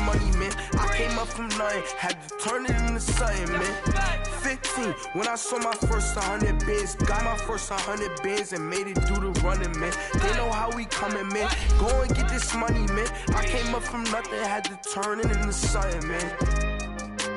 money, man. I came up from nothing, had to turn it into something, man. 15, when I saw my first 100 bids, got my first 100 bids and made it do the running, man. They know how we coming, man. Go and get this money, man. I came up from nothing, had to turn it into something, man.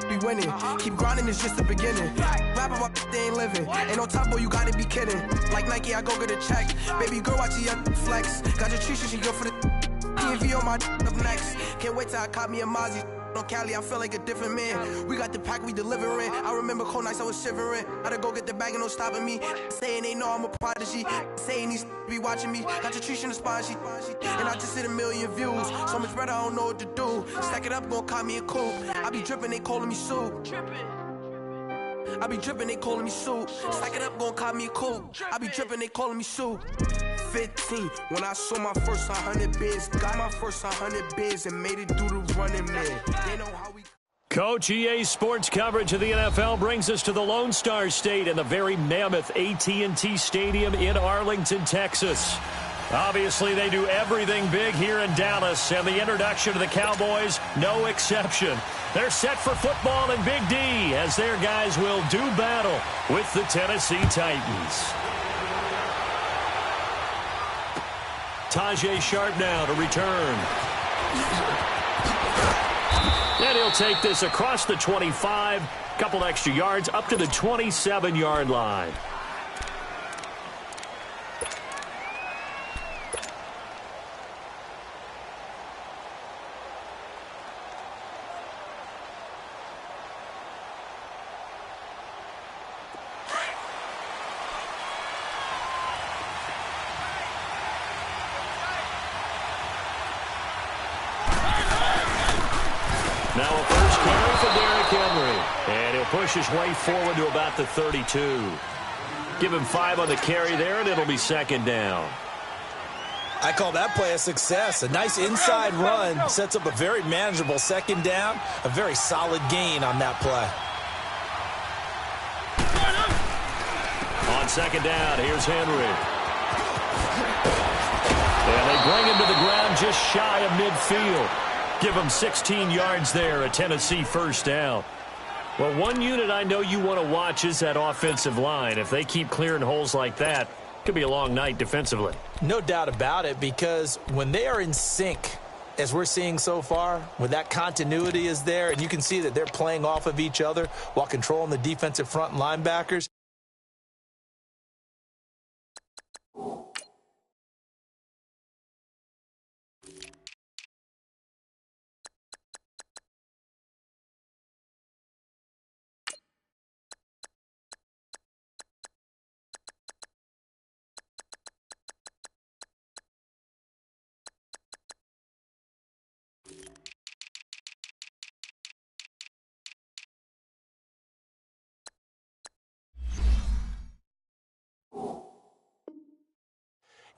Be winning, keep grinding, it's just the beginning. Rapping about they ain't living. Ain't no top boy, you gotta be kidding. Like Nike, I go get a check. Baby girl, watch your flex. Got your Trisha, she go for the PNV on my up next. Can't wait till I caught me a Mozzie. On Cali, I feel like a different man. We got the pack, we delivering. I remember cold nights, I was shivering. Gotta go get the bag and no stopping me. Saying they know I'm a prodigy. Saying these be watching me. Got your Trisha in the spot, she and I just hit 1 million views. So much better, I don't know what to do. Stack it up, gon' call me a coupe. I be dripping, they calling me soup. I be dripping, they calling me soup. Stack it up, gon' call me a coupe. I be dripping, they calling me soup. 15, when I saw my first 100 bids, got my first 100 bids and made it do the running, man. They know how we... Coach, EA Sports coverage of the NFL brings us to the Lone Star State and the very mammoth AT&T Stadium in Arlington, Texas. Obviously, they do everything big here in Dallas, and the introduction to the Cowboys, no exception. They're set for football in Big D as their guys will do battle with the Tennessee Titans. Tajay Sharp now to return. And he'll take this across the 25, couple extra yards up to the 27-yard line. Now a first carry for Derrick Henry. And he'll push his way forward to about the 32. Give him 5 on the carry there, and it'll be second down. I call that play a success. A nice inside run sets up a very manageable second down. A very solid gain on that play. On second down, here's Henry. And they bring him to the ground just shy of midfield. Give him 16 yards there, a Tennessee first down. Well, one unit I know you want to watch is that offensive line. If they keep clearing holes like that, it could be a long night defensively. No doubt about it, because when they are in sync, as we're seeing so far, when that continuity is there, and you can see that they're playing off of each other while controlling the defensive front and linebackers.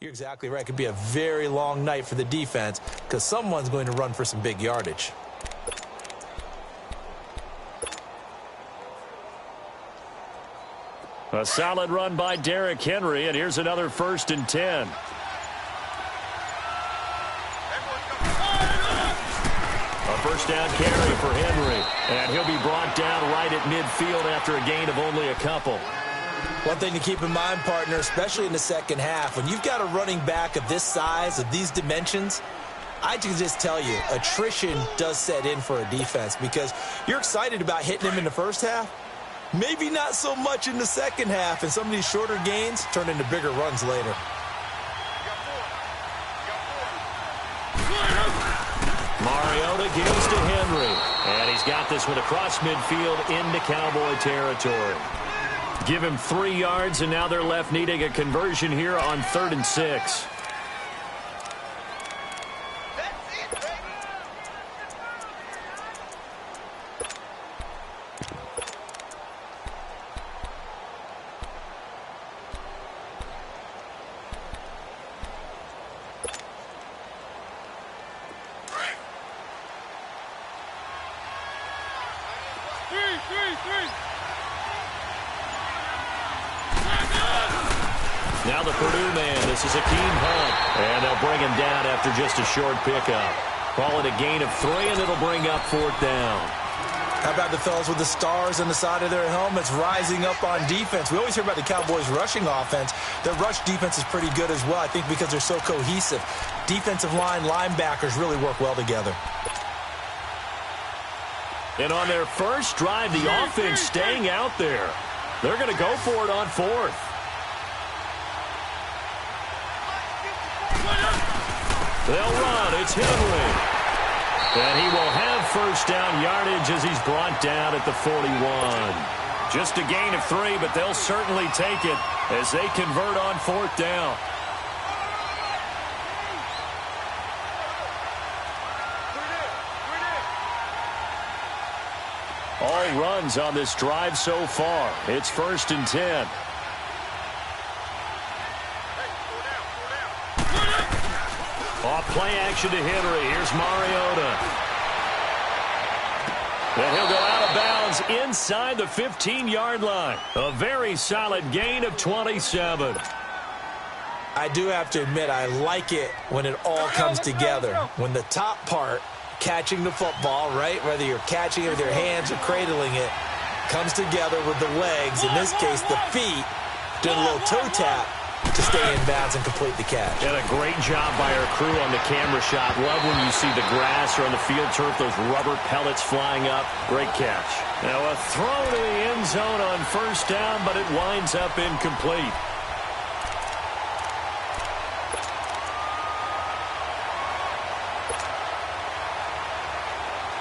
You're exactly right. It could be a very long night for the defense because someone's going to run for some big yardage. A solid run by Derrick Henry, and here's another 1st and 10. A first down carry for Henry, and he'll be brought down right at midfield after a gain of only a couple. One thing to keep in mind, partner, especially in the second half, when you've got a running back of this size, of these dimensions, I can just tell you, attrition does set in for a defense because you're excited about hitting him in the first half. Maybe not so much in the second half, and some of these shorter gains turn into bigger runs later. Mariota gives to Henry, and he's got this one across midfield into Cowboy territory. Give him 3 yards, and now they're left needing a conversion here on 3rd and 6. Now the Purdue man, this is Akeem Hunt, and they'll bring him down after just a short pickup. Call it a gain of 3, and it'll bring up 4th down. How about the fellas with the stars on the side of their helmets rising up on defense? We always hear about the Cowboys' rushing offense. Their rush defense is pretty good as well, I think, because they're so cohesive. Defensive line, linebackers really work well together. And on their first drive, the offense staying out there. They're going to go for it on 4th. They'll run. It's Henry. And he will have first down yardage as he's brought down at the 41. Just a gain of 3, but they'll certainly take it as they convert on 4th down. All runs on this drive so far. It's 1st and 10. Off play action to Henry. Here's Mariota. And he'll go out of bounds inside the 15-yard line. A very solid gain of 27. I do have to admit, I like it when it all comes together. When the top part, catching the football, right, whether you're catching it with your hands or cradling it, comes together with the legs, in this case the feet, doing a little toe tap to stay in bounds and complete the catch. And a great job by our crew on the camera shot. Love when you see the grass or on the field turf, those rubber pellets flying up. Great catch. Now a throw to the end zone on 1st down, but it winds up incomplete.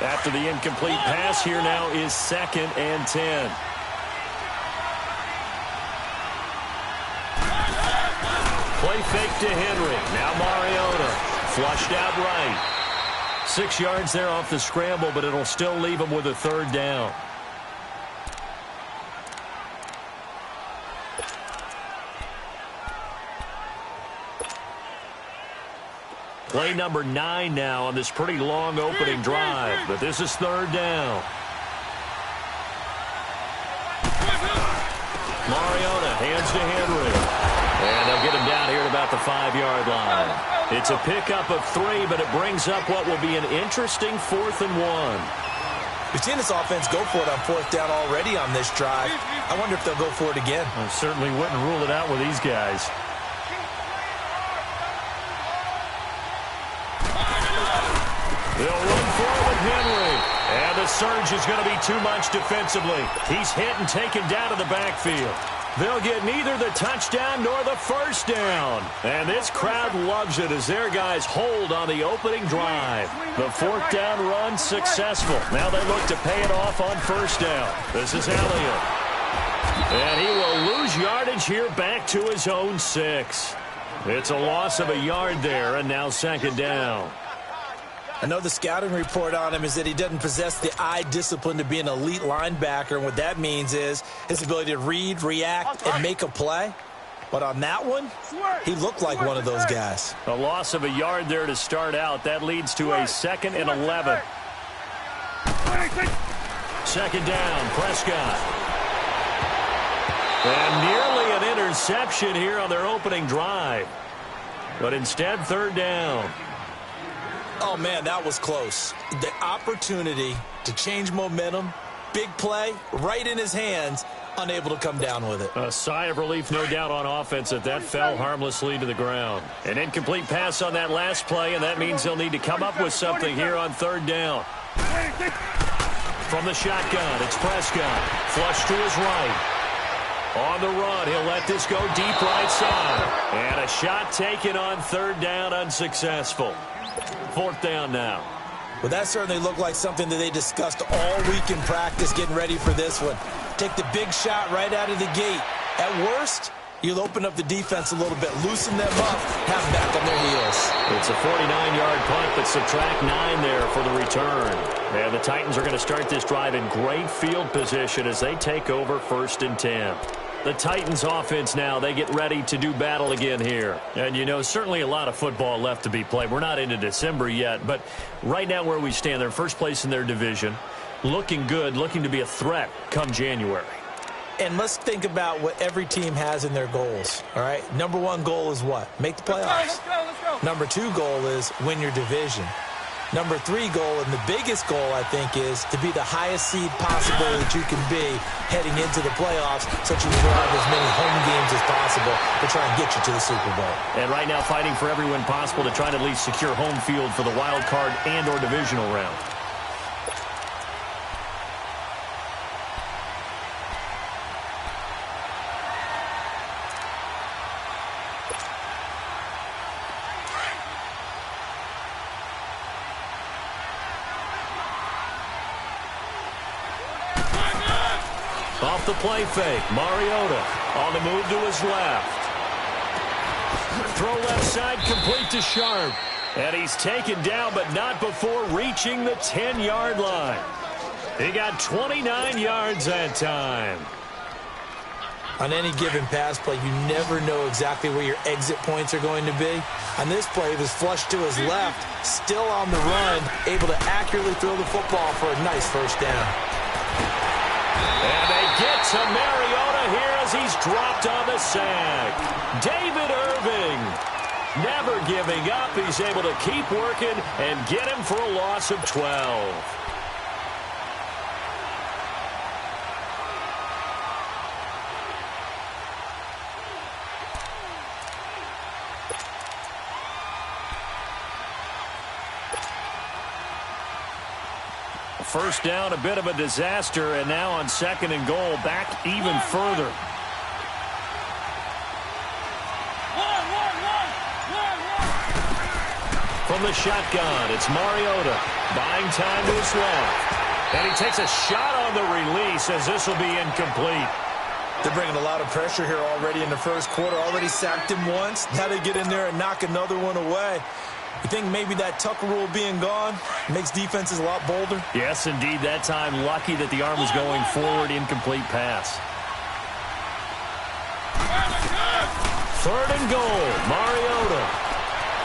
After the incomplete pass, here now is 2nd and 10. Play fake to Henry. Now Mariota. Flushed out right. 6 yards there off the scramble, but it'll still leave him with a 3rd down. Play number 9 now on this pretty long opening drive, but this is 3rd down. Mariota hands to Henry. And they'll get him down here at about the 5-yard line. It's a pickup of 3, but it brings up what will be an interesting 4th and 1. We've seen this offense go for it on 4th down already on this drive. I wonder if they'll go for it again. I certainly wouldn't rule it out with these guys. They'll run forward with Henry. And the surge is going to be too much defensively. He's hit and taken down to the backfield. They'll get neither the touchdown nor the 1st down. And this crowd loves it as their guys hold on the opening drive. The 4th down run successful. Now they look to pay it off on 1st down. This is Elliott. And he will lose yardage here back to his own 6. It's a loss of a yard there, and now 2nd down. I know the scouting report on him is that he doesn't possess the eye discipline to be an elite linebacker, and what that means is his ability to read, react, and make a play. But on that one, he looked like one of those guys. A loss of a yard there to start out. That leads to a 2nd and 11. 2nd down, Prescott. And nearly an interception here on their opening drive. But instead, 3rd down. Oh, man, that was close. The opportunity to change momentum, big play, right in his hands, unable to come down with it. A sigh of relief, no doubt, on offense that fell harmlessly to the ground. An incomplete pass on that last play, and that means they'll need to come up with something here on 3rd down. From the shotgun, it's Prescott. Flush to his right. On the run, he'll let this go deep right side. And a shot taken on 3rd down, unsuccessful. 4th down now. Well, that certainly looked like something that they discussed all week in practice getting ready for this one. Take the big shot right out of the gate. At worst, you'll open up the defense a little bit, loosen them up, have them back on their heels. It's a 49-yard punt, but subtract 9 there for the return. And the Titans are going to start this drive in great field position as they take over 1st and 10. The Titans offense now, they get ready to do battle again here. And, you know, certainly a lot of football left to be played. We're not into December yet, but right now where we stand, they're first place in their division. Looking good, looking to be a threat come January. And let's think about what every team has in their goals, all right? Number 1 goal is what? Make the playoffs. Let's go. Number 2 goal is win your division. Number 3 goal, and the biggest goal, I think, is to be the highest seed possible that you can be heading into the playoffs, such as you have as many home games as possible to try and get you to the Super Bowl. And right now fighting for every win possible to try to at least secure home field for the wild card and or divisional round. Off the play fake, Mariota on the move to his left. Throw left side, complete to Sharp. And he's taken down, but not before reaching the 10-yard line. He got 29 yards that time. On any given pass play, you never know exactly where your exit points are going to be. On this play, it was flushed to his left, still on the run, able to accurately throw the football for a nice first down. And they get to Mariota here as he's dropped on the sack. David Irving, never giving up. He's able to keep working and get him for a loss of 12. First down, a bit of a disaster, and now on 2nd and goal, back even further. From the shotgun, it's Mariota, buying time to his left. And he takes a shot on the release as this will be incomplete. They're bringing a lot of pressure here already in the first quarter. Already sacked him once. Now they get in there and knock another one away. You think maybe that Tucker rule being gone makes defenses a lot bolder? Yes, indeed. That time, lucky that the arm was going forward, incomplete pass. 3rd and goal, Mariota.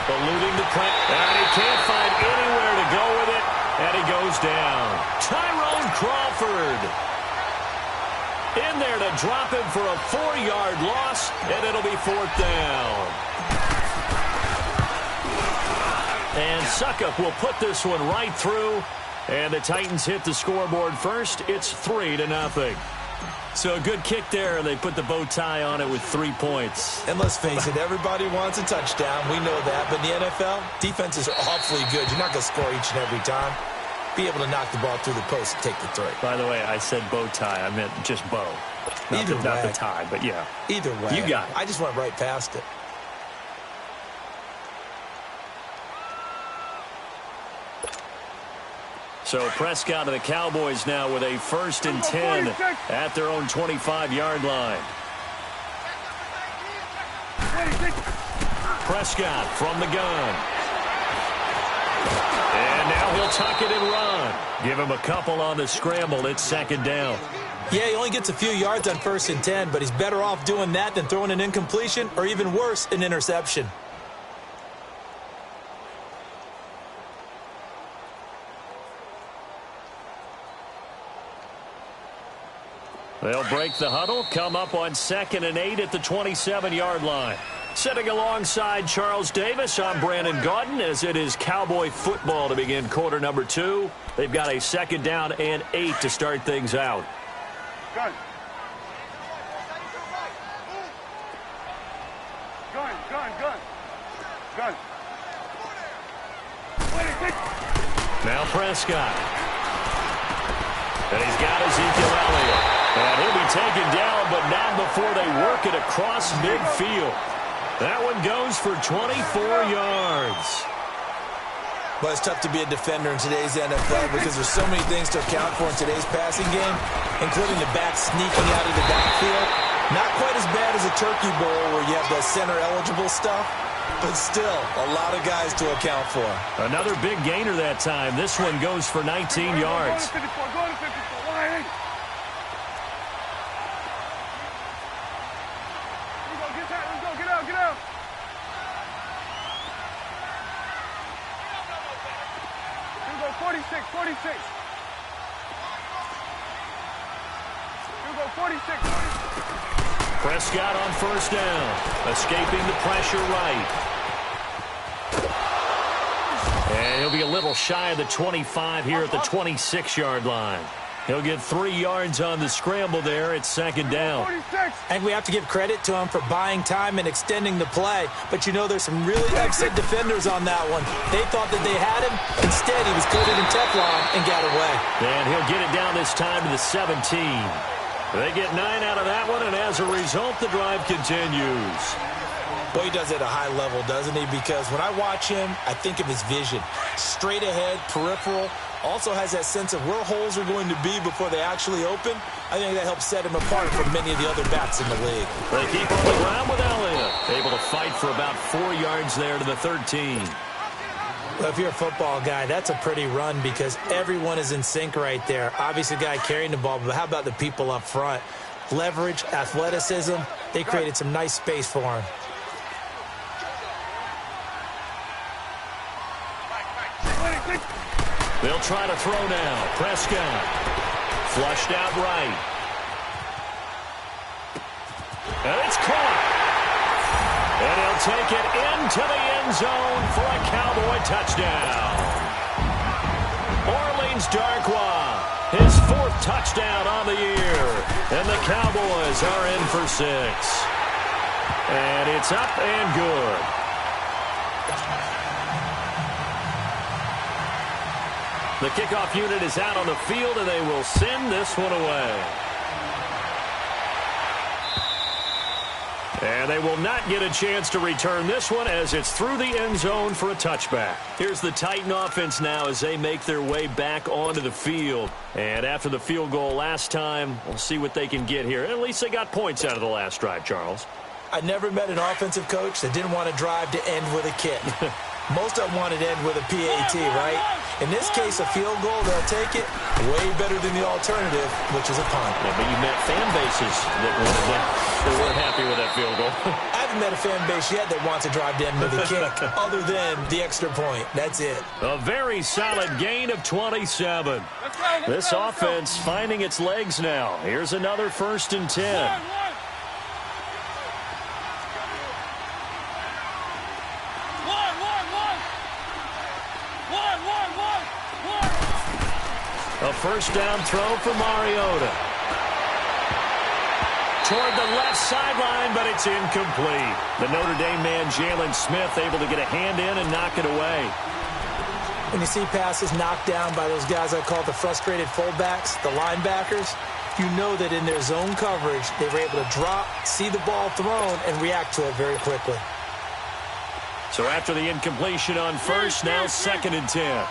Eluding the press, and he can't find anywhere to go with it, and he goes down. Tyrone Crawford in there to drop him for a 4-yard loss, and it'll be 4th down. And Suckup will put this one right through. And the Titans hit the scoreboard first. It's 3-0. So a good kick there, and they put the bow tie on it with 3 points. And let's face it, everybody wants a touchdown. We know that. But in the NFL, defenses are awfully good. You're not going to score each and every time. Be able to knock the ball through the post and take the 3. By the way, I said bow tie. I meant just bow. Not the tie, but yeah. Either way. You got it. I just went right past it. So Prescott and the Cowboys now with a 1st and 10 at their own 25-yard line. Prescott from the gun. And now he'll tuck it and run. Give him a couple on the scramble. It's 2nd down. Yeah, he only gets a few yards on 1st and 10, but he's better off doing that than throwing an incompletion or even worse, an interception. They'll break the huddle, come up on 2nd and 8 at the 27-yard line. Sitting alongside Charles Davis, I'm Brandon Gaudin, as it is Cowboy football to begin quarter number 2. They've got a 2nd down and 8 to start things out. Gun. Now Prescott. And he's got Ezekiel Elliott. And he'll be taken down, but not before they work it across midfield. That one goes for 24 yards. But it's tough to be a defender in today's NFL because there's so many things to account for in today's passing game, including the back sneaking out of the backfield. Not quite as bad as a turkey bowl where you have the center-eligible stuff, but still a lot of guys to account for. Another big gainer that time. This one goes for 19 yards. Prescott on 1st down, escaping the pressure right. And he'll be a little shy of the 25 here at the 26-yard line. He'll get 3 yards on the scramble there. It's second down. And we have to give credit to him for buying time and extending the play. But you know, there's some really upset defenders on that one. They thought that they had him. Instead, he was coated in Teflon and got away. And he'll get it down this time to the 17. They get 9 out of that one, and as a result, the drive continues. Boy, he does it at a high level, doesn't he? Because when I watch him, I think of his vision. Straight ahead, peripheral. Also has that sense of where holes are going to be before they actually open. I think that helps set him apart from many of the other backs in the league. They keep on the ground with Elliott. Able to fight for about 4 yards there to the 13. Well, if you're a football guy, that's a pretty run because everyone is in sync right there. Obviously, the guy carrying the ball, but how about the people up front? Leverage, athleticism, they created some nice space for him. They'll try to throw now. Prescott. Flushed out right. And it's caught. And he'll take it into the end zone for a Cowboy touchdown. Orleans Darkwa, his 4th touchdown on the year. And the Cowboys are in for 6. And it's up and good. The kickoff unit is out on the field, and they will send this one away. And they will not get a chance to return this one as it's through the end zone for a touchback. Here's the Titan offense now as they make their way back onto the field. And after the field goal last time, we'll see what they can get here. At least they got points out of the last drive, Charles. I never met an offensive coach that didn't want to drive to end with a kick. Most of them wanted to end with a PAT, right? In this case, a field goal, they'll take it way better than the alternative, which is a punt. Yeah, but you met fan bases that weren't happy with that field goal. I haven't met a fan base yet that wants to drive to end with a kick other than the extra point. That's it. A very solid gain of 27. This offense finding its legs now. Here's another 1st and 10. A 1st down throw for Mariota. Toward the left sideline, but it's incomplete. The Notre Dame man, Jalen Smith, able to get a hand in and knock it away. When you see passes knocked down by those guys I call the frustrated fullbacks, the linebackers, you know that in their zone coverage, they were able to drop, see the ball thrown, and react to it very quickly. So after the incompletion on 1st, now 2nd and 10.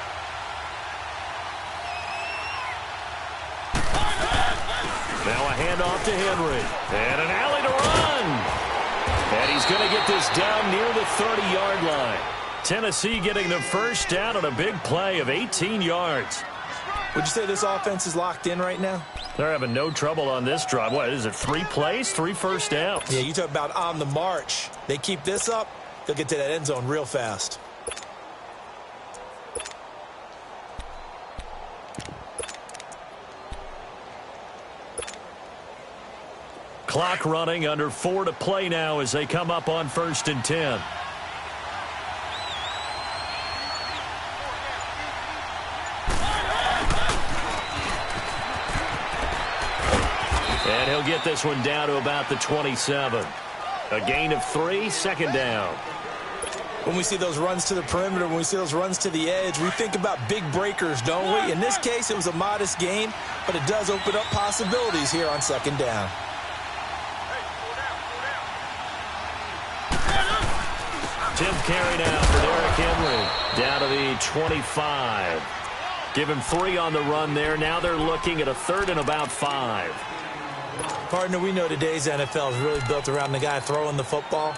Now a handoff to Henry. And an alley to run. And he's going to get this down near the 30-yard line. Tennessee getting the 1st down on a big play of 18 yards. Would you say this offense is locked in right now? They're having no trouble on this drive. What is it, 3 plays, 3 first downs? Yeah, you talk about on the march. They keep this up, they'll get to that end zone real fast. Clock running, under 4 to play now as they come up on 1st and 10. And he'll get this one down to about the 27. A gain of 3, 2nd down. When we see those runs to the perimeter, when we see those runs to the edge, we think about big breakers, don't we? In this case, it was a modest gain, but it does open up possibilities here on 2nd down. Tim carry now for Derrick Henry. Down to the 25. Give him 3 on the run there. Now they're looking at a 3rd and about 5. Partner, we know today's NFL is really built around the guy throwing the football.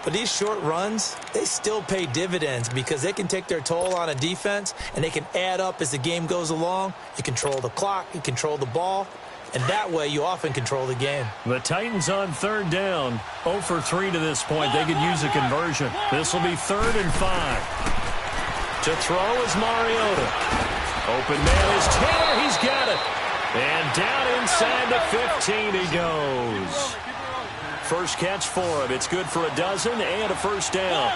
But these short runs, they still pay dividends because they can take their toll on a defense and they can add up as the game goes along. You control the clock, you control the ball, and that way you often control the game. The Titans on 3rd down. 0 for 3 to this point. They could use a conversion. This will be 3rd and 5. To throw is Mariota. Open man is Taylor. He's got it. And down inside the 15 he goes. First catch for him. It's good for a dozen and a 1st down.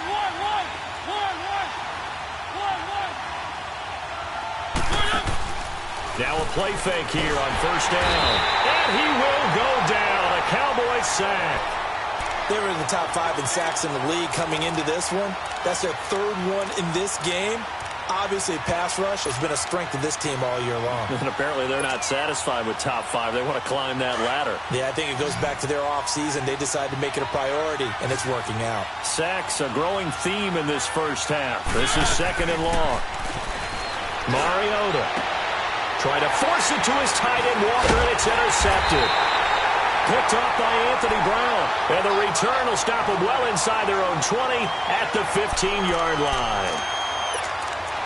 Now a play fake here on first down. And he will go down. A Cowboys sack. They were in the top 5 in sacks in the league coming into this one. That's their 3rd one in this game. Obviously, pass rush has been a strength of this team all year long. And apparently they're not satisfied with top 5. They want to climb that ladder. Yeah, I think it goes back to their offseason. They decided to make it a priority, and it's working out. Sacks, a growing theme in this first half. This is 2nd and long. Mariota trying to force it to his tight end, Walker, and it's intercepted. Picked off by Anthony Brown. And the return will stop them well inside their own 20 at the 15-yard line.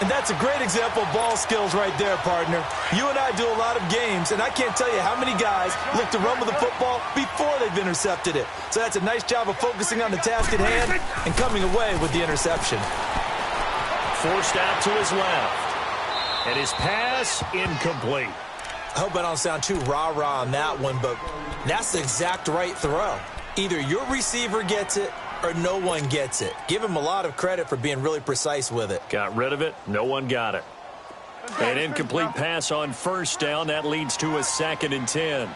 And that's a great example of ball skills right there, partner. You and I do a lot of games, and I can't tell you how many guys look to run with the football before they've intercepted it. So that's a nice job of focusing on the task at hand and coming away with the interception. Forced out to his left. And his pass incomplete. I hope I don't sound too rah-rah on that one, but that's the exact right throw. Either your receiver gets it or no one gets it. Give him a lot of credit for being really precise with it. Got rid of it. No one got it. An incomplete pass on first down. That leads to a 2nd and 10.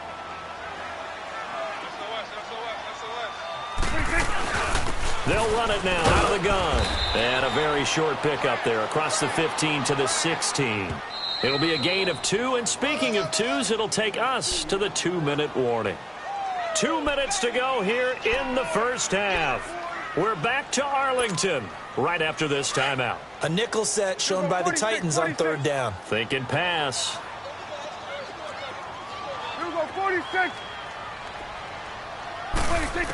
They'll run it now out of the gun. And a very short pickup there across the 15 to the 16. It'll be a gain of 2. And speaking of 2s, it'll take us to the 2-minute warning. 2 minutes to go here in the first half. We're back to Arlington right after this timeout. A nickel set shown by the Titans on 3rd down. Thinking pass. Here we go, 46. 46.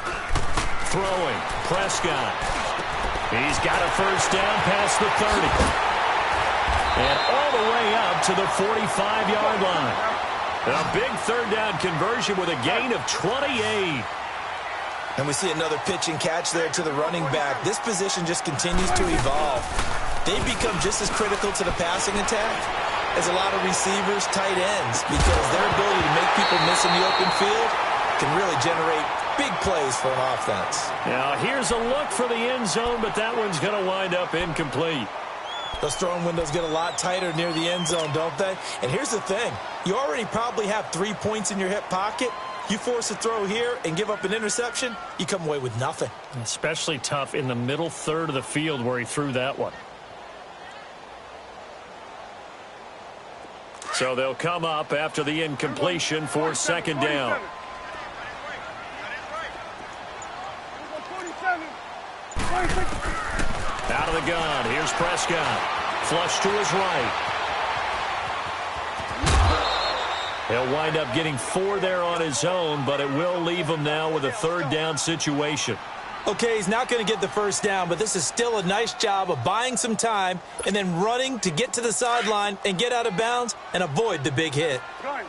Throwing. Prescott. He's got a first down past the 30. And all the way up to the 45-yard line. A big 3rd down conversion with a gain of 28. And we see another pitch and catch there to the running back. This position just continues to evolve. They become just as critical to the passing attack as a lot of receivers, tight ends, because their ability to make people miss in the open field can really generate big plays for an offense. Now, here's a look for the end zone, but that one's going to wind up incomplete. Those throwing windows get a lot tighter near the end zone, don't they? And here's the thing. You already probably have 3 points in your hip pocket. You force a throw here and give up an interception, you come away with nothing. Especially tough in the middle third of the field where he threw that one. So they'll come up after the incompletion for 2nd down. Out of the gun. Here's Prescott. Flush to his right. He'll wind up getting 4 there on his own, but it will leave him now with a 3rd down situation. Okay, he's not going to get the first down, but this is still a nice job of buying some time and then running to get to the sideline and get out of bounds and avoid the big hit. Gun.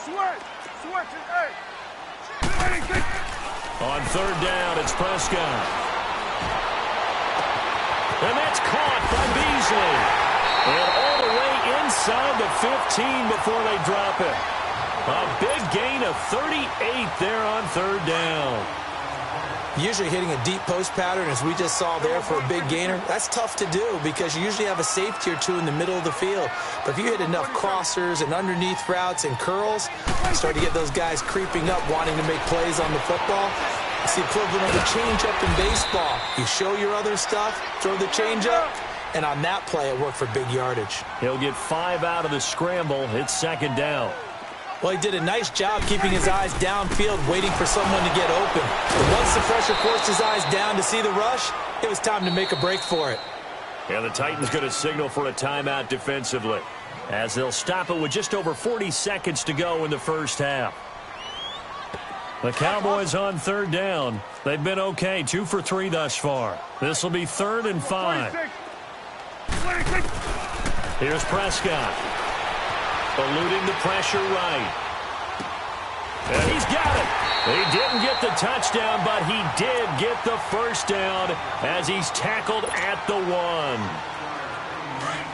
Switch it, hey. On 3rd down, it's Prescott. And that's caught by Beasley. And all the way inside the 15 before they drop it. A big gain of 38 there on 3rd down. Usually hitting a deep post pattern, as we just saw there for a big gainer, that's tough to do because you usually have a safety or 2 in the middle of the field. But if you hit enough crossers and underneath routes and curls, you start to get those guys creeping up wanting to make plays on the football. It's the equivalent of a changeup in baseball. You show your other stuff, throw the changeup, and on that play it worked for big yardage. He'll get 5 out of the scramble. It's 2nd down. Well, he did a nice job keeping his eyes downfield, waiting for someone to get open. But once the pressure forced his eyes down to see the rush, it was time to make a break for it. And the Titans going to signal for a timeout defensively, as they'll stop it with just over 40 seconds to go in the first half. The Cowboys on 3rd down. They've been okay, 2 for 3 thus far. This will be 3rd and 5. Here's Prescott. Eluding the pressure right. And he's got it. He didn't get the touchdown, but he did get the first down as he's tackled at the 1.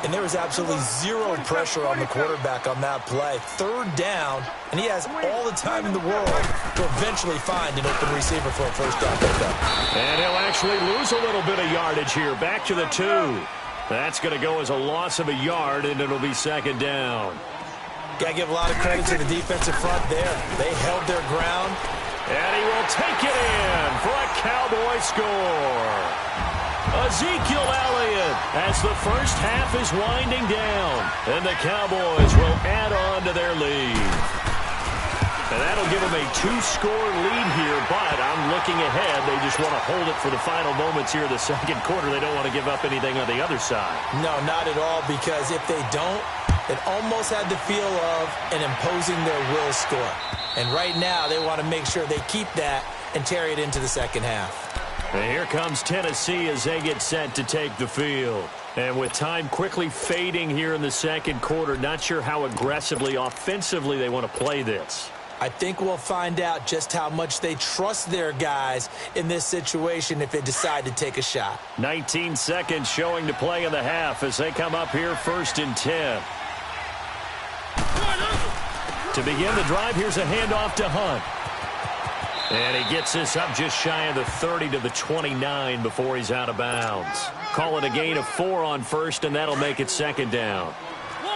And there was absolutely 0 pressure on the quarterback on that play. 3rd down, and he has all the time in the world to eventually find an open receiver for a first down pickup. And he'll actually lose a little bit of yardage here. Back to the 2. That's going to go as a loss of a yard, and it'll be second down. Got to give a lot of credit to the defensive front there. They held their ground. And he will take it in for a Cowboy score. Ezekiel Elliott as the first half is winding down. And the Cowboys will add on to their lead. And that'll give them a 2-score lead here, but I'm looking ahead. They just want to hold it for the final moments here in the second quarter. They don't want to give up anything on the other side. No, not at all, because if they don't, it almost had the feel of an imposing their will score. And right now, they want to make sure they keep that and carry it into the second half. And here comes Tennessee as they get set to take the field. And with time quickly fading here in the second quarter, not sure how aggressively, offensively they want to play this. I think we'll find out just how much they trust their guys in this situation if they decide to take a shot. 19 seconds showing to play in the half as they come up here 1st and 10. To begin the drive, here's a handoff to Hunt. And he gets this up just shy of the 30 to the 29 before he's out of bounds. Call it a gain of 4 on first, and that'll make it second down.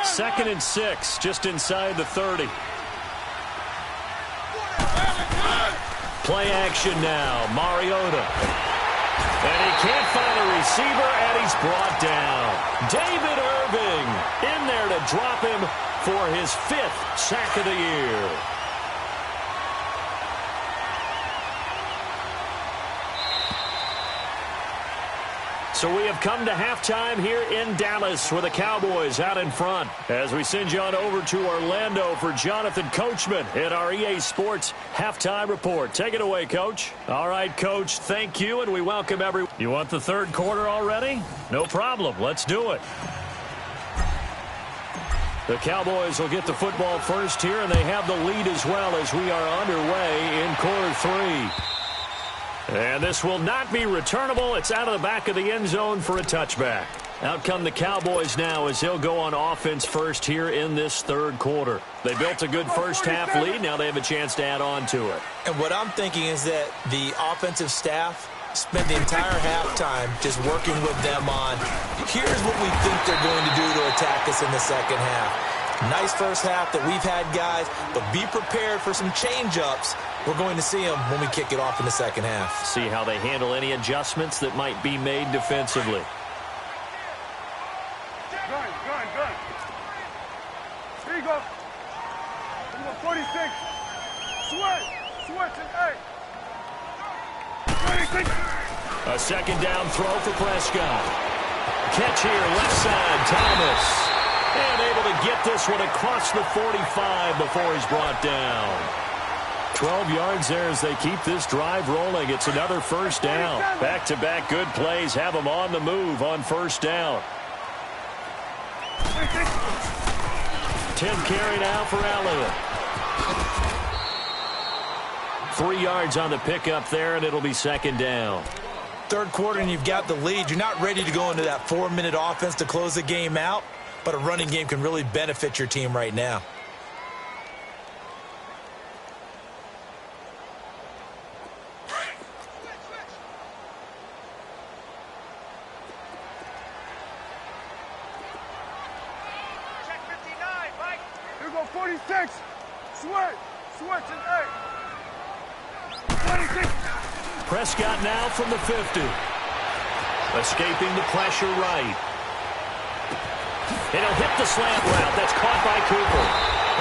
2nd and 6, just inside the 30. Play action now, Mariota. And he can't find a receiver, and he's brought down. David Irving in there to drop him for his 5th sack of the year. So we have come to halftime here in Dallas with the Cowboys out in front as we send you on over to Orlando for Jonathan Coachman in our EA Sports Halftime Report. Take it away, Coach. All right, Coach, thank you, and we welcome everyone. You want the third quarter already? No problem. Let's do it. The Cowboys will get the football first here, and they have the lead as well as we are underway in quarter 3. And this will not be returnable. It's out of the back of the end zone for a touchback. Out come the Cowboys now as they'll go on offense first here in this third quarter. They built a good first half lead. Now they have a chance to add on to it. And what I'm thinking is that the offensive staff spent the entire halftime just working with them on, here's what we think they're going to do to attack us in the second half. Nice first half that we've had, guys, but be prepared for some change-ups. We're going to see them when we kick it off in the second half. See how they handle any adjustments that might be made defensively. Gun. Here you go. Number 46. Switch and 8. 26. A second down throw for Prescott. Catch here, left side, Thomas. And able to get this one across the 45 before he's brought down. 12 yards there as they keep this drive rolling. It's another first down. Back-to-back good plays have them on the move on first down. 10th carry now for Elliott. 3 yards on the pickup there, and it'll be second down. Third quarter, and you've got the lead. You're not ready to go into that 4-minute offense to close the game out, but a running game can really benefit your team right now. Check 59, Mike. Here we go, 46. Switch and 8. 26. Prescott now from the 50. Escaping the pressure right. And he'll hit the slant route. That's caught by Cooper.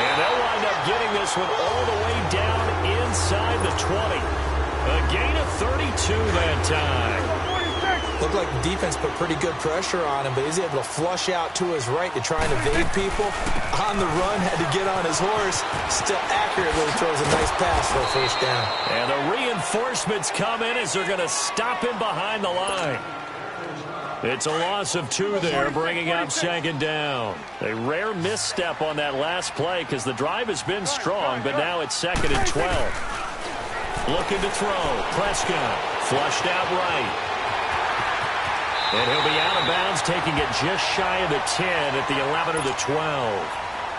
And they'll wind up getting this one all the way down inside the 20. A gain of 32 that time. Looked like the defense put pretty good pressure on him, but he's able to flush out to his right to try and evade people. On the run, had to get on his horse. Still accurately throws a nice pass for a first down. And the reinforcements come in as they're going to stop him behind the line. It's a loss of 2 there, bringing up second down. A rare misstep on that last play because the drive has been strong, but now it's 2nd and 12. Looking to throw. Prescott flushed out right. And he'll be out of bounds, taking it just shy of the 10 at the 11 or the 12.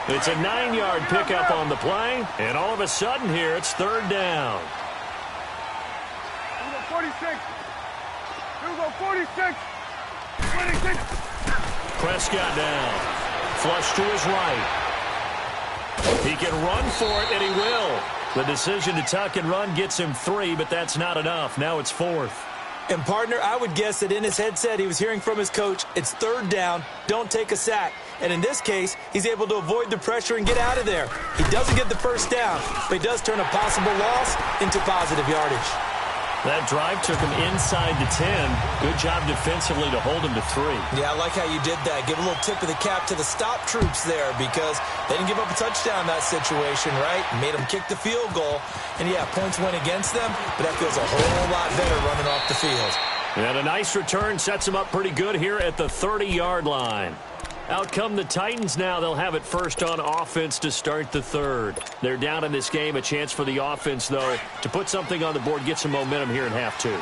It's a 9-yard pickup on the play, and all of a sudden here it's third down. Here we go, 46. Here we go, 46. 26. Prescott now. Flush to his right. He can run for it, and he will. The decision to tuck and run gets him 3, but that's not enough. Now it's 4th. And, partner, I would guess that in his headset he was hearing from his coach, it's 3rd down, don't take a sack. And in this case, he's able to avoid the pressure and get out of there. He doesn't get the 1st down, but he does turn a possible loss into positive yardage. That drive took him inside the 10. Good job defensively to hold him to 3. Yeah, I like how you did that. Give a little tip of the cap to the stop troops there because they didn't give up a touchdown in that situation, right? Made them kick the field goal. And, yeah, points went against them, but that feels a whole lot better running off the field. And a nice return sets him up pretty good here at the 30-yard line. Out come the Titans now. They'll have it first on offense to start the 3rd. They're down in this game. A chance for the offense, though, to put something on the board, get some momentum here in half 2.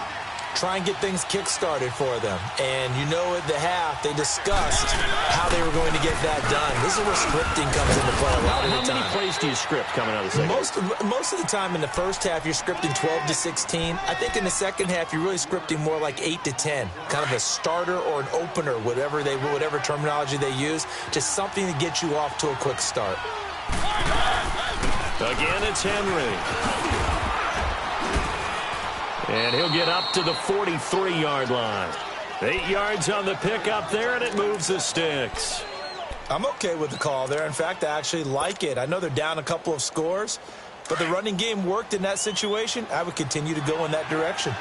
Try and get things kick-started for them. And you know at the half, they discussed how they were going to get that done. This is where scripting comes into play a lot of the time. How many plays do you script coming out of the second? Most of the time in the first half, you're scripting 12 to 16. I think in the second half, you're really scripting more like 8 to 10. Kind of a starter or an opener, whatever terminology they use. Just something to get you off to a quick start. Again, it's Henry. And he'll get up to the 43-yard line. 8 yards on the pickup there, and it moves the sticks. I'm okay with the call there. In fact, I actually like it. I know they're down a couple of scores, but the running game worked in that situation. I would continue to go in that direction.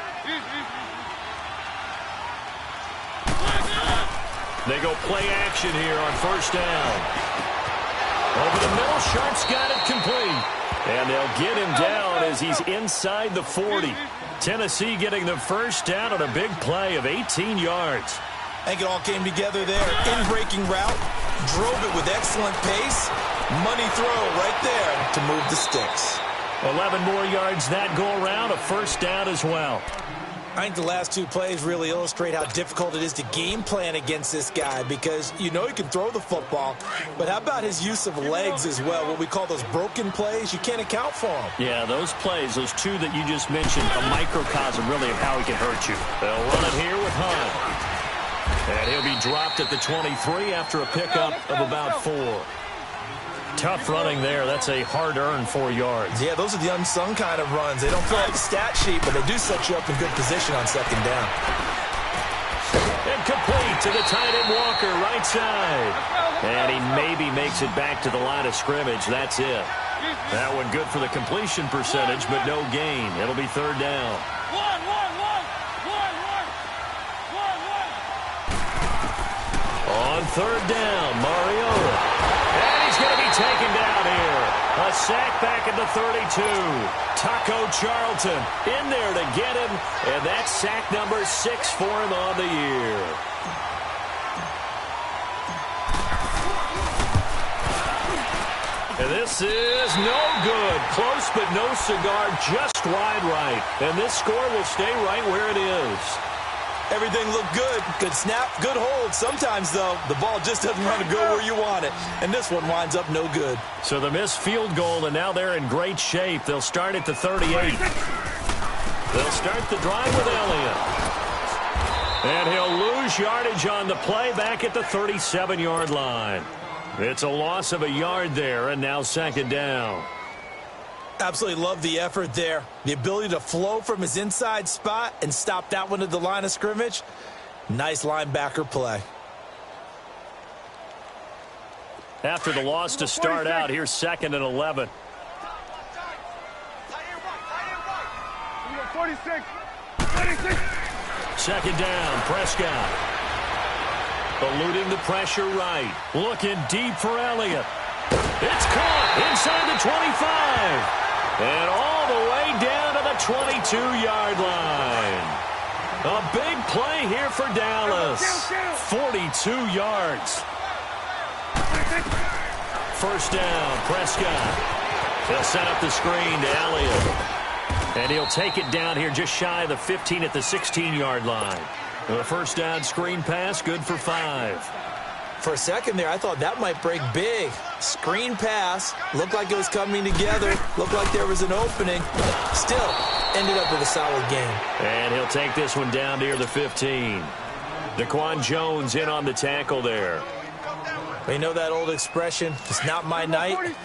They go play action here on 1st down. Over the middle, Sharp's got it complete. And they'll get him down as he's inside the 40. Tennessee getting the 1st down on a big play of 18 yards. I think it all came together there. In-breaking route, drove it with excellent pace. Money throw right there to move the sticks. 11 more yards that go around, a 1st down as well. I think the last 2 plays really illustrate how difficult it is to game plan against this guy because you know he can throw the football, but how about his use of legs as well? What we call those broken plays, you can't account for them. Yeah, those plays, those 2 that you just mentioned, a microcosm really of how he can hurt you. They'll run it here with Hunt. And he'll be dropped at the 23 after a pickup of about 4. Tough running there. That's a hard-earned 4 yards. Yeah, those are the unsung kind of runs. They don't fill out the stat sheet, but they do set you up in good position on 2nd down. And complete to the tight end Walker, right side. And he maybe makes it back to the line of scrimmage. That's it. That one good for the completion percentage, but no gain. It'll be 3rd down. On 3rd down, Mariota. And he's going to be taken down here. A sack back at the 32. Taco Charlton in there to get him. And that's sack number 6 for him on the year. And this is no good. Close but no cigar, just wide right. And this score will stay right where it is. Everything looked good. Good snap, good hold. Sometimes, though, the ball just doesn't want to go where you want it. And this one winds up no good. So the missed field goal, and now they're in great shape. They'll start at the 38. They'll start the drive with Elliott. And he'll lose yardage on the play back at the 37-yard line. It's a loss of a yard there, and now 2nd down. Absolutely love the effort there. The ability to flow from his inside spot and stop that one at the line of scrimmage. Nice linebacker play. After the loss to start out, here's 2nd and 11. 46. 2nd down, Prescott. Eluding the pressure right. Looking deep for Elliott. It's caught inside the 25. And all the way down to the 22-yard line. A big play here for Dallas. 42 yards. 1st down, Prescott. They'll set up the screen to Elliott. And he'll take it down here just shy of the 15 at the 16-yard line. The 1st down screen pass, good for 5. For a second there, I thought that might break big. Screen pass. Looked like it was coming together. Looked like there was an opening. Still, ended up with a solid game. And he'll take this one down near the 15. Daquan Jones in on the tackle there. You know that old expression, it's not my night?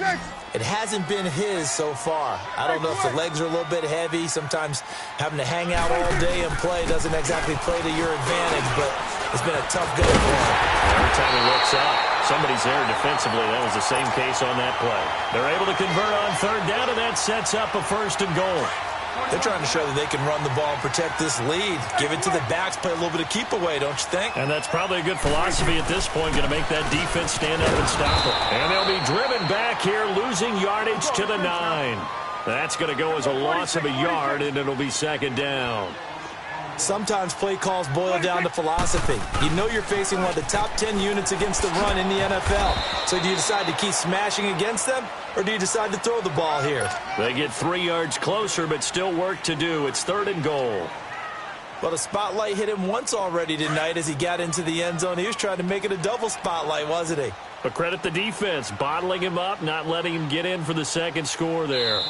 It hasn't been his so far. I don't know if the legs are a little bit heavy. Sometimes having to hang out all day and play doesn't exactly play to your advantage, but it's been a tough go for him. Every time he looks up, somebody's there defensively. That was the same case on that play. They're able to convert on third down, and that sets up a 1st and goal. They're trying to show that they can run the ball and protect this lead. Give it to the backs, play a little bit of keep away, don't you think? And that's probably a good philosophy at this point, going to make that defense stand up and stop it. And they'll be driven back here, losing yardage to the 9. That's going to go as a loss of a yard, and it'll be 2nd down. Sometimes play calls boil down to philosophy. You know you're facing one of the top 10 units against the run in the NFL. So do you decide to keep smashing against them, or do you decide to throw the ball here? They get 3 yards closer, but still work to do. It's 3rd and goal. Well, the spotlight hit him once already tonight as he got into the end zone. He was trying to make it a double spotlight, wasn't he? But credit the defense, bottling him up, not letting him get in for the 2nd score there.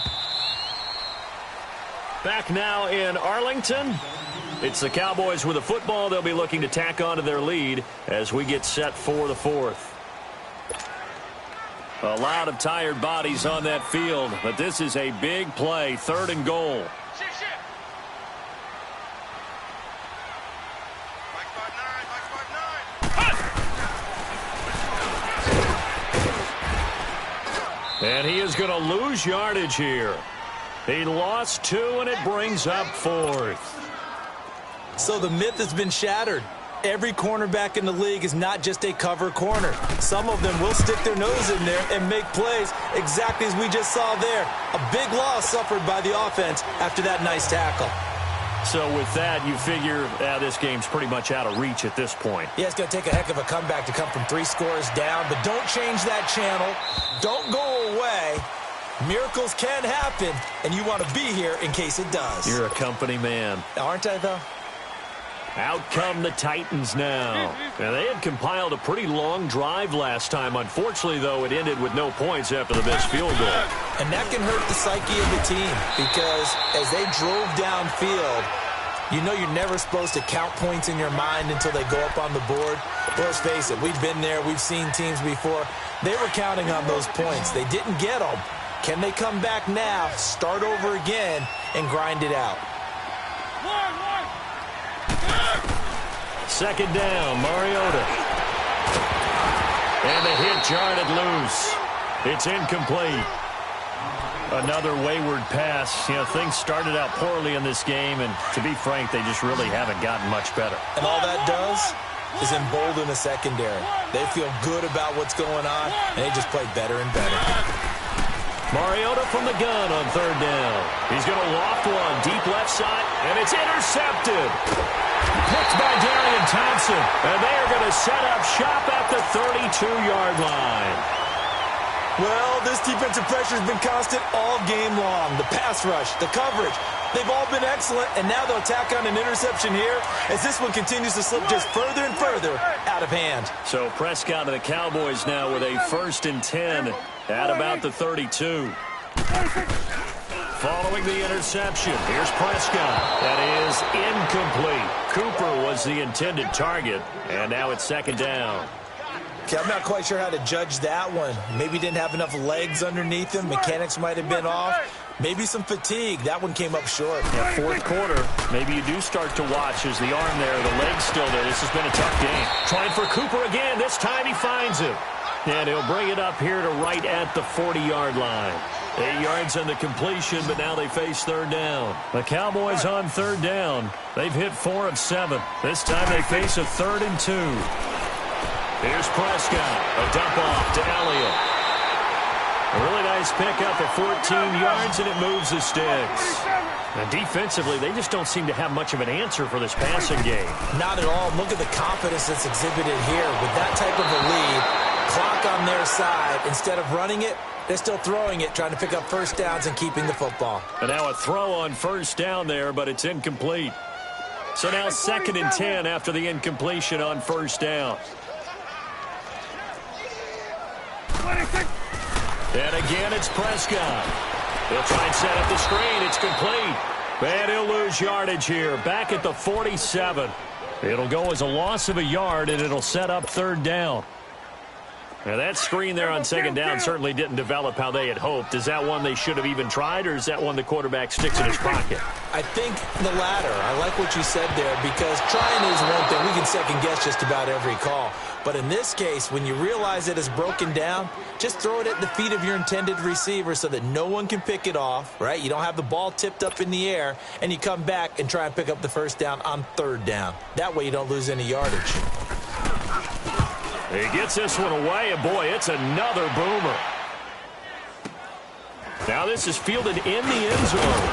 Back now in Arlington. It's the Cowboys with the football. They'll be looking to tack on to their lead as we get set for the 4th. A lot of tired bodies on that field, but this is a big play, 3rd and goal. And he is going to lose yardage here. He lost 2, and it brings up 4th. So the myth has been shattered. Every cornerback in the league is not just a cover corner. Some of them will stick their nose in there and make plays exactly as we just saw there. A big loss suffered by the offense after that nice tackle. So with that, you figure this game's pretty much out of reach at this point. Yeah, it's going to take a heck of a comeback to come from 3 scores down, but don't change that channel. Don't go away. Miracles can happen, and you want to be here in case it does. You're a company man. Aren't I, though? Out come the Titans now. Now, they had compiled a pretty long drive last time. Unfortunately, though, it ended with no points after the missed field goal. And that can hurt the psyche of the team because as they drove downfield, you know you're never supposed to count points in your mind until they go up on the board. Well, let's face it, we've been there. We've seen teams before. They were counting on those points. They didn't get them. Can they come back now, start over again, and grind it out? 2nd down, Mariota. And the hit jarred it loose. It's incomplete. Another wayward pass. You know, things started out poorly in this game, and to be frank, they just really haven't gotten much better. And all that does is embolden the secondary. They feel good about what's going on, and they just play better and better. Mariota from the gun on 3rd down. He's going to loft one deep left side, and it's intercepted. Picked by Darian Thompson, and they are going to set up shop at the 32-yard line. Well, this defensive pressure has been constant all game long. The pass rush, the coverage, they've all been excellent, and now they'll tack on an interception here as this one continues to slip just further and further out of hand. So Prescott and the Cowboys now with a 1st and 10 at about the 32. Following the interception, here's Prescott. That is incomplete. Cooper was the intended target, and now it's 2nd down. Okay, I'm not quite sure how to judge that one. Maybe didn't have enough legs underneath him. Mechanics might have been off. Maybe some fatigue. That one came up short. Yeah, 4th quarter, maybe you do start to watch as the arm there, the leg's still there. This has been a tough game. Trying for Cooper again. This time he finds it. And he'll bring it up here to right at the 40-yard line. 8 yards on the completion, but now they face 3rd down. The Cowboys on 3rd down. They've hit 4 of 7. This time they face a 3rd and 2. Here's Prescott. A dump off to Elliott. A really nice pickup of 14 yards, and it moves the sticks. And defensively, they just don't seem to have much of an answer for this passing game. Not at all. Look at the confidence that's exhibited here. With that type of a lead, clock on their side, instead of running it, they're still throwing it, trying to pick up 1st downs and keeping the football. And now a throw on 1st down there, but it's incomplete. So now 2nd and 10 after the incompletion on 1st down. And again, it's Prescott. He'll try and set up the screen. It's complete. And he'll lose yardage here. Back at the 47. It'll go as a loss of a yard, and it'll set up third down. Now, that screen there on second down certainly didn't develop how they had hoped. Is that one they should have even tried, or is that one the quarterback sticks in his pocket? I think the latter. I like what you said there, because trying is one thing. We can second-guess just about every call. But in this case, when you realize it is broken down, just throw it at the feet of your intended receiver so that no one can pick it off, right? You don't have the ball tipped up in the air, and you come back and try and pick up the first down on third down. That way you don't lose any yardage. He gets this one away, and boy, it's another boomer. Now this is fielded in the end zone.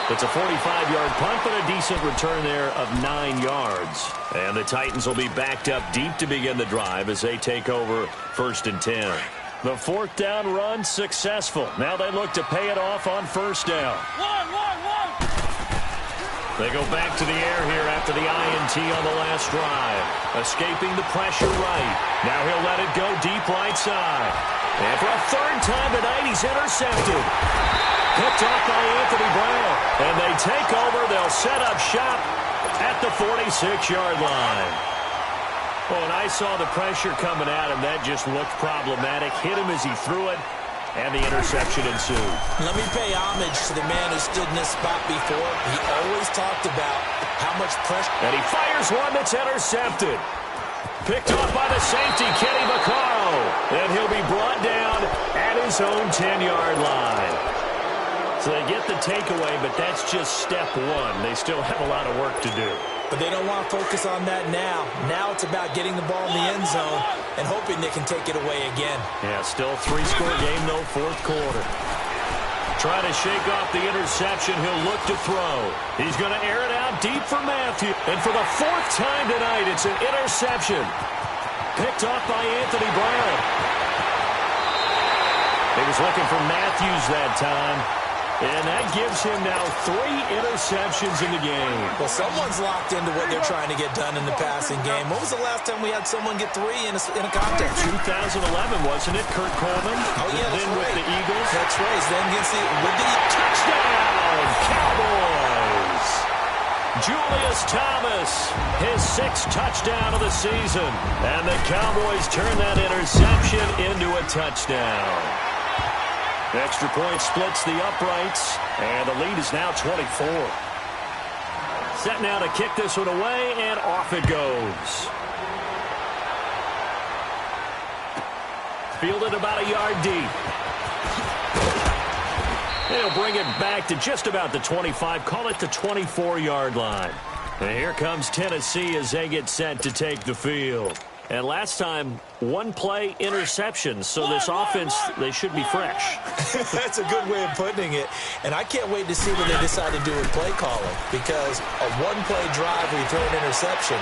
It's a 45-yard punt, but a decent return there of 9 yards. And the Titans will be backed up deep to begin the drive as they take over 1st and 10. The 4th down run successful. Now they look to pay it off on 1st down. They go back to the air here after the INT on the last drive. Escaping the pressure right. Now he'll let it go deep right side. And for a 3rd time tonight, he's intercepted. Picked off by Anthony Brown. And they take over. They'll set up shop at the 46-yard line. Oh, and I saw the pressure coming at him. That just looked problematic. Hit him as he threw it. And the interception ensued. Let me pay homage to the man who stood in this spot before. He always talked about how much pressure. And he fires one that's intercepted. Picked off by the safety, Kenny Vaccaro. And he'll be brought down at his own 10-yard line. So they get the takeaway, but that's just step one. They still have a lot of work to do. But they don't want to focus on that now. Now it's about getting the ball in the end zone and hoping they can take it away again. Yeah, still 3-score game, though, 4th quarter. Trying to shake off the interception. He'll look to throw. He's going to air it out deep for Matthew. And for the 4th time tonight, it's an interception. Picked off by Anthony Brown. He was looking for Matthews that time. And that gives him now 3 interceptions in the game. Well, someone's locked into what they're trying to get done in the passing game. When was the last time we had someone get 3 in a contest? 2011, wasn't it, Kurt Coleman? Oh, yeah, that's then right. With the Eagles. That's right. Then against with the touchdown, Cowboys. Julius Thomas, his 6th touchdown of the season. And the Cowboys turn that interception into a touchdown. Extra point splits the uprights, and the lead is now 24. Set now to kick this one away, and off it goes. Fielded about a yard deep. They'll bring it back to just about the 25, call it the 24-yard line. And here comes Tennessee as they get set to take the field. And last time, 1-play interception. So this offense, they should be fresh. That's a good way of putting it. And I can't wait to see what they decide to do with play calling. Because a 1-play drive where you throw an interception,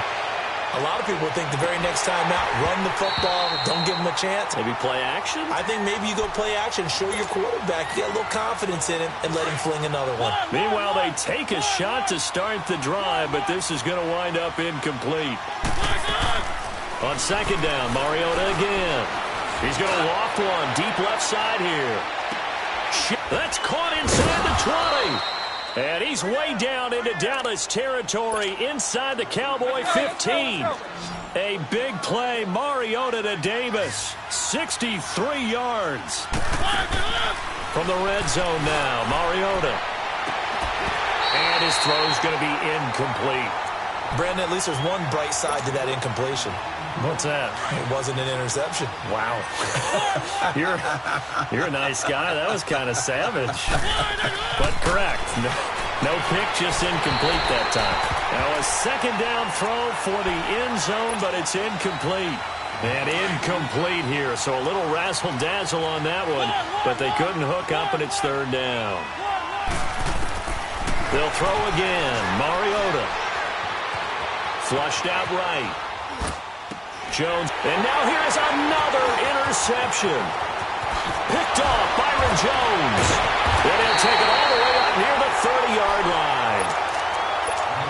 a lot of people think the very next time out, run the football, don't give them a chance. Maybe play action? I think maybe you go play action, show your quarterback, get a little confidence in him, and let him fling another one. Meanwhile, they take a shot to start the drive, but this is going to wind up incomplete. On 2nd down, Mariota again. He's going to loft one deep left side here. That's caught inside the 20. And he's way down into Dallas territory inside the Cowboy 15. A big play, Mariota to Davis. 63 yards. From the red zone now, Mariota. And his throw's going to be incomplete. Brandon, at least there's one bright side to that incompletion. What's that? It wasn't an interception. Wow. You're a nice guy. That was kind of savage. But correct. No pick, just incomplete that time. Now a 2nd down throw for the end zone, but it's incomplete. And incomplete here. So a little razzle-dazzle on that one, but they couldn't hook up, and it's 3rd down. They'll throw again. Mariota. Flushed out right. Jones. And now here's another interception. Picked off Byron Jones. And he'll take it all the way up near the 30-yard line.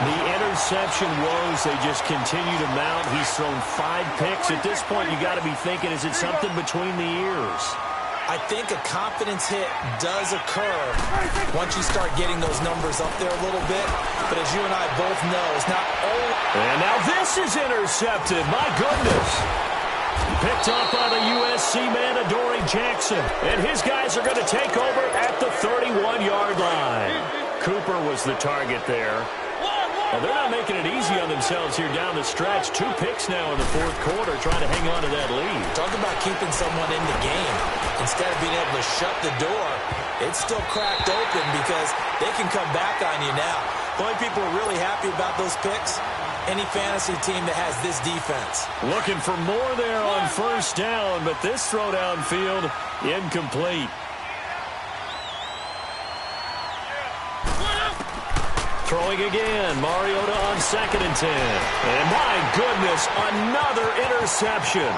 The interception woes, they just continue to mount. He's thrown 5 picks. At this point, you got to be thinking, is it something between the ears? I think a confidence hit does occur once you start getting those numbers up there a little bit. But as you and I both know, it's not only... And now this is intercepted. My goodness. Picked up by the USC man, Adoree Jackson. And his guys are going to take over at the 31-yard line. Cooper was the target there. Well, they're not making it easy on themselves here down the stretch. 2 picks now in the fourth quarter, trying to hang on to that lead. Talk about keeping someone in the game. Instead of being able to shut the door, it's still cracked open because they can come back on you now. The only people who are really happy about those picks, any fantasy team that has this defense. Looking for more there on first down, but this throw downfield incomplete. Throwing again, Mariota on 2nd and 10. And my goodness, another interception.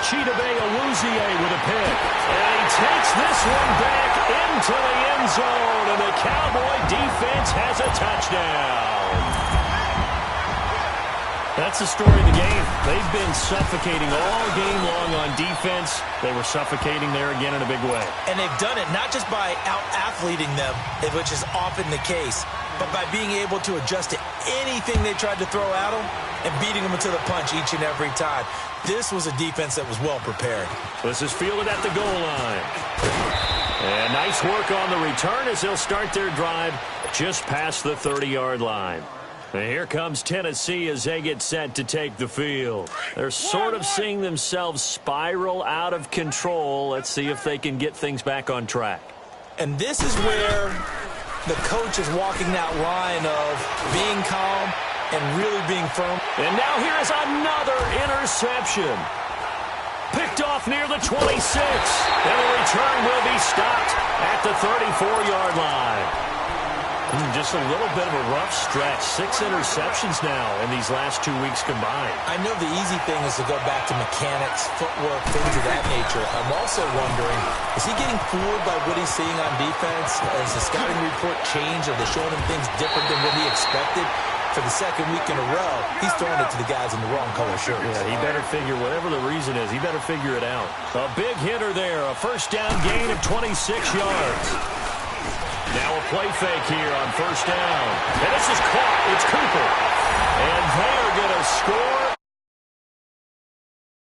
Chidobe Awuzie with a pick. And he takes this one back into the end zone. And the Cowboy defense has a touchdown. That's the story of the game. They've been suffocating all game long on defense. They were suffocating there again in a big way. And they've done it not just by out-athleting them, which is often the case, but by being able to adjust to anything they tried to throw at them and beating them to the punch each and every time. This was a defense that was well prepared. This is fielded at the goal line. And nice work on the return as they'll start their drive just past the 30-yard line. And here comes Tennessee as they get set to take the field. They're sort of seeing themselves spiral out of control. Let's see if they can get things back on track. And this is where the coach is walking that line of being calm and really being firm. And now here is another interception. Picked off near the 26. And the return will be stopped at the 34-yard line. Just a little bit of a rough stretch. 6 interceptions now in these last 2 weeks combined. I know the easy thing is to go back to mechanics, footwork, things of that nature. I'm also wondering, is he getting fooled by what he's seeing on defense? Has the scouting report changed? Are they showing him things different than what he expected? For the second week in a row, he's throwing it to the guys in the wrong color shirts. Yeah, he better figure, whatever the reason is, he better figure it out. A big hitter there, a first down gain of 26 yards. Now a play fake here on first down. And this is caught. It's Cooper. And they are going to score